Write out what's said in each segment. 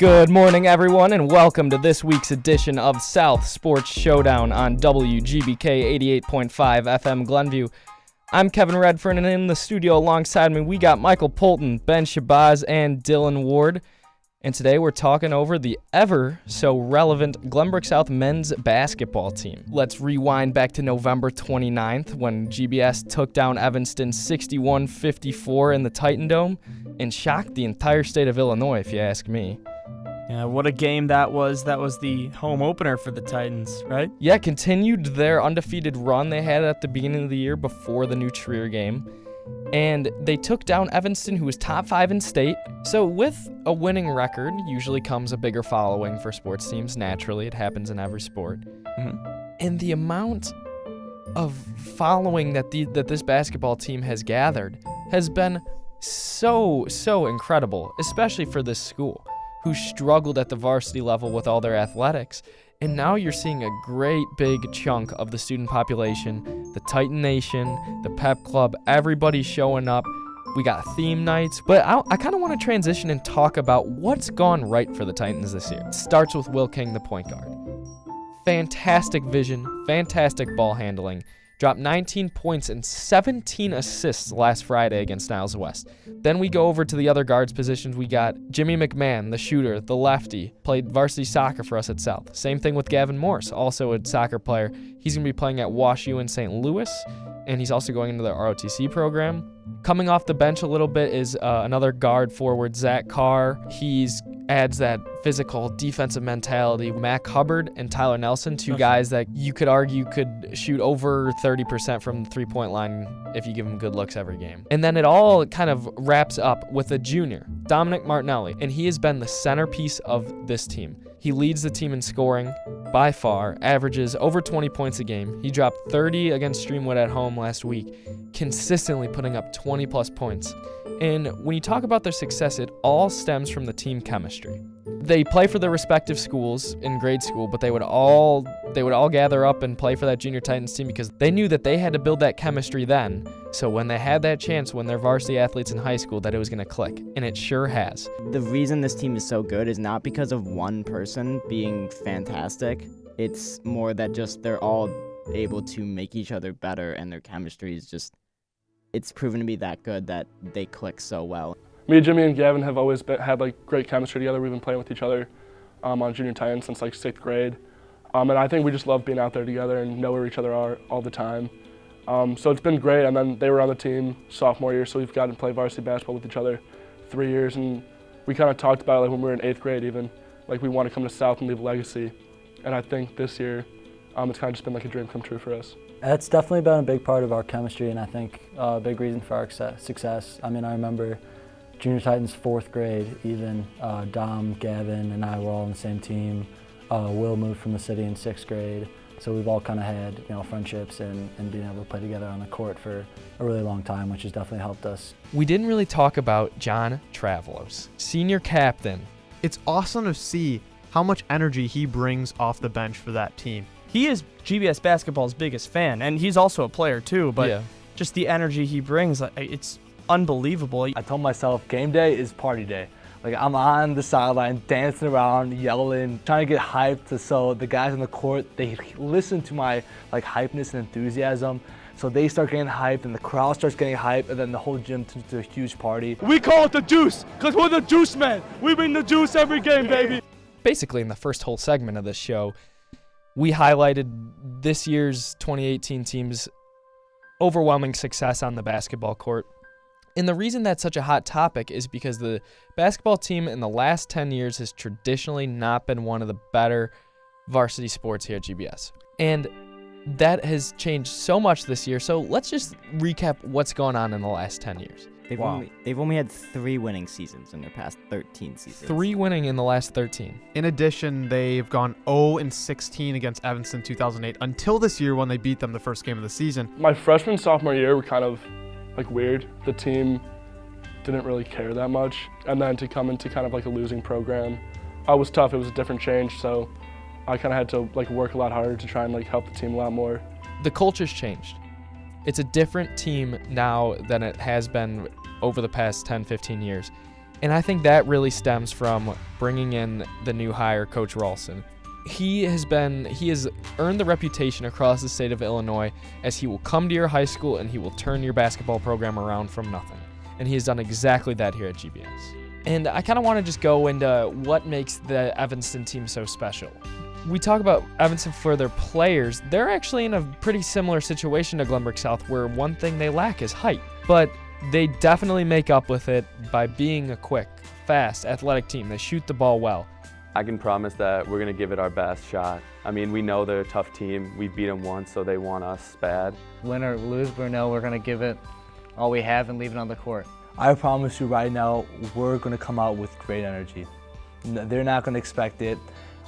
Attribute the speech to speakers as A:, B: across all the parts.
A: Good morning, everyone, and welcome to this week's edition of South Sports Showdown on WGBK 88.5 FM Glenview. I'm Kevin Redfern, and in the studio alongside me, we got Michael Polton, Ben Shabazz, and Dylan Ward. And today we're talking over the ever-so-relevant Glenbrook South men's basketball team. Let's rewind back to November 29th when GBS took down Evanston 61-54 in the Titan Dome and shocked the entire state of Illinois, if you ask me.
B: Yeah, what a game that was. That was the home opener for the Titans, right?
A: Yeah, continued their undefeated run they had at the beginning of the year before the new Trier game. And they took down Evanston, who was top 5 in state. So with a winning record usually comes a bigger following for sports teams. Naturally, it happens in every sport. And the amount of following that this basketball team has gathered has been so incredible, especially for this school, who struggled at the varsity level with all their athletics. And now you're seeing a great big chunk of the student population, the Titan Nation, the Pep Club, everybody showing up. We got theme nights, but I kind of want to transition and talk about what's gone right for the Titans this year. It starts with Will King, the point guard. Fantastic vision, fantastic ball handling. Dropped 19 points and 17 assists last Friday against Niles West. Then we go over to the other guards positions. We got Jimmy McMahon, the shooter, the lefty, played varsity soccer for us at South. Same thing with Gavin Morse, also a soccer player. He's going to be playing at Wash U in St. Louis, and he's also going into the ROTC program. Coming off the bench a little bit is another guard forward, Zach Carr. He adds that physical defensive mentality. Mac Hubbard and Tyler Nelson, two guys that you could argue could shoot over 30% from the three-point line if you give them good looks every game. And then it all kind of wraps up with a junior, Dominic Martinelli, and he has been the centerpiece of this team. He leads the team in scoring by far, averages over 20 points a game. He dropped 30 against Streamwood at home last week, consistently putting up 20-plus points. And when you talk about their success, it all stems from the team chemistry. They play for their respective schools in grade school, but they would all gather up and play for that junior Titans team because they knew that they had to build that chemistry then. So when they had that chance, when they're varsity athletes in high school, that it was going to click, and it sure has.
C: The reason this team is so good is not because of one person being fantastic. It's more that just they're all able to make each other better, and their chemistry is just, it's proven to be that good that they click so well.
D: Me, Jimmy, and Gavin have always had great chemistry together. We've been playing with each other on junior Titans since 6th grade. And I think we just love being out there together and know where each other are all the time. So it's been great. And then they were on the team sophomore year, so we've gotten to play varsity basketball with each other 3 years. And we kind of talked about it when we were in 8th grade even. We want to come to South and leave a legacy. And I think this year it's kind of just been a dream come true for us.
E: It's definitely been a big part of our chemistry, and I think a big reason for our success. I remember junior Titans 4th grade, even Dom, Gavin, and I were all on the same team. Will moved from the city in 6th grade, so we've all kind of had friendships and being able to play together on the court for a really long time, which has definitely helped us.
A: We didn't really talk about John Travelos, senior captain.
F: It's awesome to see how much energy he brings off the bench for that team.
B: He is GBS basketball's biggest fan, and he's also a player too, but just the energy he brings, it's unbelievable.
G: I told myself game day is party day. I'm on the sideline, dancing around, yelling, trying to get hyped so the guys on the court, they listen to my hypeness and enthusiasm. So they start getting hyped and the crowd starts getting hyped, and then the whole gym turns into a huge party.
H: We call it the juice because we're the juice men. We bring the juice every game, baby.
A: Basically, in the first whole segment of this show, we highlighted this year's 2018 team's overwhelming success on the basketball court. And the reason that's such a hot topic is because the basketball team in the last 10 years has traditionally not been one of the better varsity sports here at GBS. And that has changed so much this year. So let's just recap what's gone on in the last 10 years.
C: They've only had 3 winning seasons in their past 13 seasons.
A: 3 winning in the last 13.
F: In addition, they've gone 0-16 against Evanston 2008 until this year when they beat them the first game of the season.
D: My freshman, sophomore year were kind of weird. The team didn't really care that much. And then to come into kind of a losing program, it was tough. It was a different change. So I kind of had to work a lot harder to try and help the team a lot more.
A: The culture's changed. It's a different team now than it has been over the past 10, 15 years. And I think that really stems from bringing in the new hire, Coach Ralston. He has earned the reputation across the state of Illinois as he will come to your high school and he will turn your basketball program around from nothing. And he has done exactly that here at GBS. And I kind of want to just go into what makes the Evanston team so special. We talk about Evanston for their players. They're actually in a pretty similar situation to Glenbrook South, where one thing they lack is height. But they definitely make up with it by being a quick, fast, athletic team. They shoot the ball well.
I: I can promise that we're going to give it our best shot. I mean, we know they're a tough team. We beat them once, so they want us bad.
J: Win or lose, we know we're going to give it all we have and leave it on the court.
G: I promise you right now, we're going to come out with great energy. They're not going to expect it.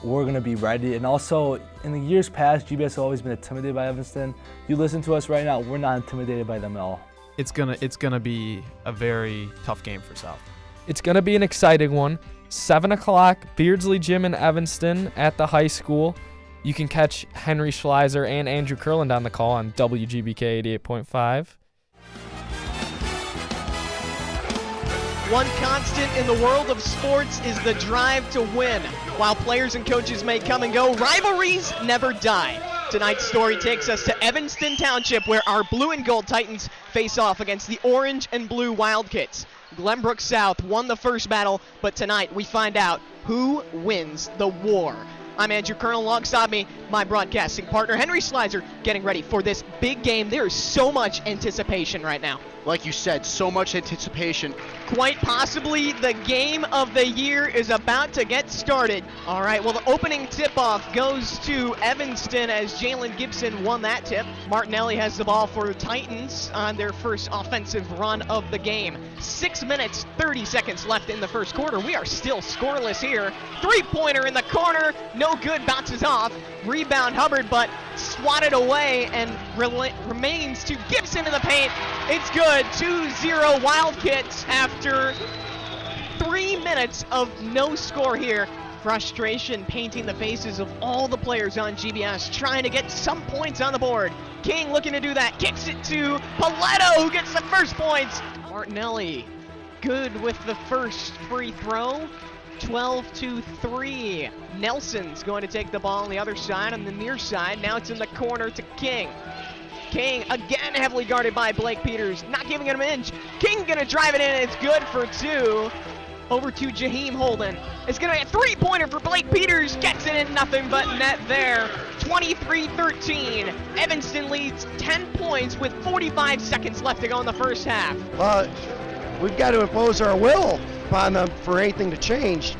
G: We're going to be ready. And also, in the years past, GBS has always been intimidated by Evanston. You listen to us right now, we're not intimidated by them at all.
F: It's gonna be a very tough game for South.
A: It's gonna be an exciting one. 7 o'clock, Beardsley Gym in Evanston at the high school. You can catch Henry Schleiser and Andrew Kurland on the call on WGBK 88.5.
K: One constant in the world of sports is the drive to win. While players and coaches may come and go, rivalries never die. Tonight's story takes us to Evanston Township, where our blue and gold Titans face off against the orange and blue Wildcats. Glenbrook South won the first battle, but tonight we find out who wins the war. I'm Andrew Colonel, alongside me, my broadcasting partner, Henry Schleiser, getting ready for this big game. There is so much anticipation right now.
L: Like you said, so much anticipation.
K: Quite possibly the game of the year is about to get started. All right, well, the opening tip-off goes to Evanston as Jalen Gibson won that tip. Martinelli has the ball for the Titans on their first offensive run of the game. 6 minutes, 30 seconds left in the first quarter. We are still scoreless here. Three-pointer in the corner, no good, bounces off. Rebound Hubbard, but swatted away and remains to Gibson in the paint. It's good. 2-0 Wildcats after 3 minutes of no score here. Frustration painting the faces of all the players on GBS, trying to get some points on the board. King looking to do that, kicks it to Paletto, who gets the first points. Martinelli, good with the first free throw. 12-3. Nelson's going to take the ball on the other side, on the near side. Now it's in the corner to King. King again heavily guarded by Blake Peters, not giving him an inch. King gonna drive it in, it's good for two. Over to Jaheim Holden. It's gonna be a three-pointer for Blake Peters, gets it in, nothing but net there. 23-13. Evanston leads 10 points with 45 seconds left to go in the first half.
L: We've got to impose our will upon them for anything to change.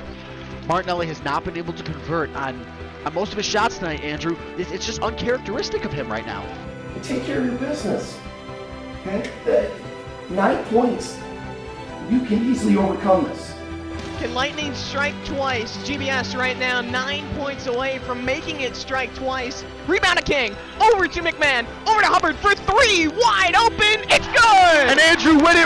M: Martinelli has not been able to convert on most of his shots tonight, Andrew. It's just uncharacteristic of him right now.
N: Take care of your business. Okay? 9 points. You can easily overcome this.
K: Can Lightning strike twice? GBS right now 9 points away from making it strike twice. Rebound to King. Over to McMahon. Over to Hubbard for three. Wide open. It's good.
L: And Andrew, when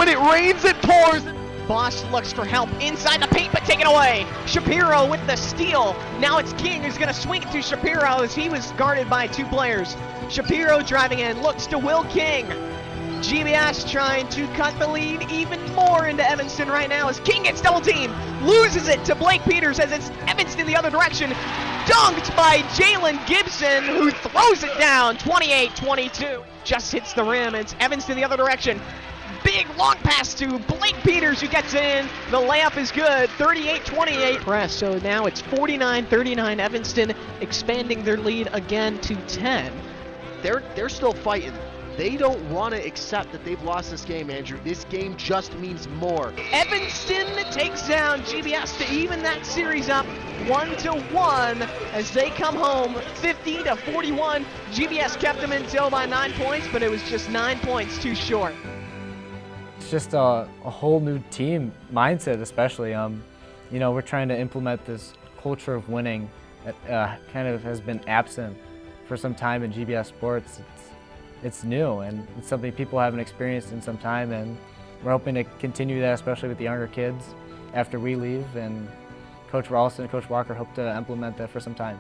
L: it rains, it pours.
K: Boss looks for help inside the paint, but taken away. Shapiro with the steal. Now it's King who's going to swing it to Shapiro as he was guarded by two players. Shapiro driving in, looks to Will King. GBS trying to cut the lead even more into Evanston right now as King gets double teamed. Loses it to Blake Peters as it's Evanston the other direction. Dunked by Jalen Gibson, who throws it down 28-22. Just hits the rim. It's Evanston the other direction. Big long pass to Blake Peters, who gets it in. The layup is good. 38-28 press. So now it's 49-39. Evanston expanding their lead again to 10.
M: They're still fighting. They don't want to accept that they've lost this game, Andrew. This game just means more.
K: Evanston takes down GBS to even that series up 1-1 as they come home 50-41. GBS kept them in tow by 9 points, but it was just 9 points too short.
J: It's just a whole new team mindset, especially. We're trying to implement this culture of winning that kind of has been absent for some time in GBS sports. It's new, and it's something people haven't experienced in some time, and we're hoping to continue that, especially with the younger kids after we leave, and Coach Ralston and Coach Walker hope to implement that for some time.